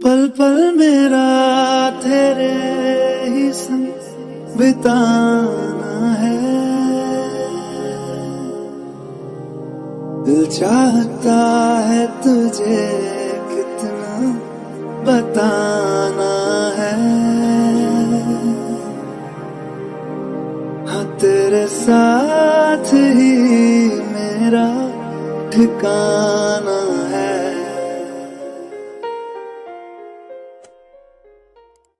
पल पल मेरा तेरे ही संग बिताना है। दिल चाहता है तुझे कितना बताना है। हाँ तेरे साथ ही मेरा ठिकाना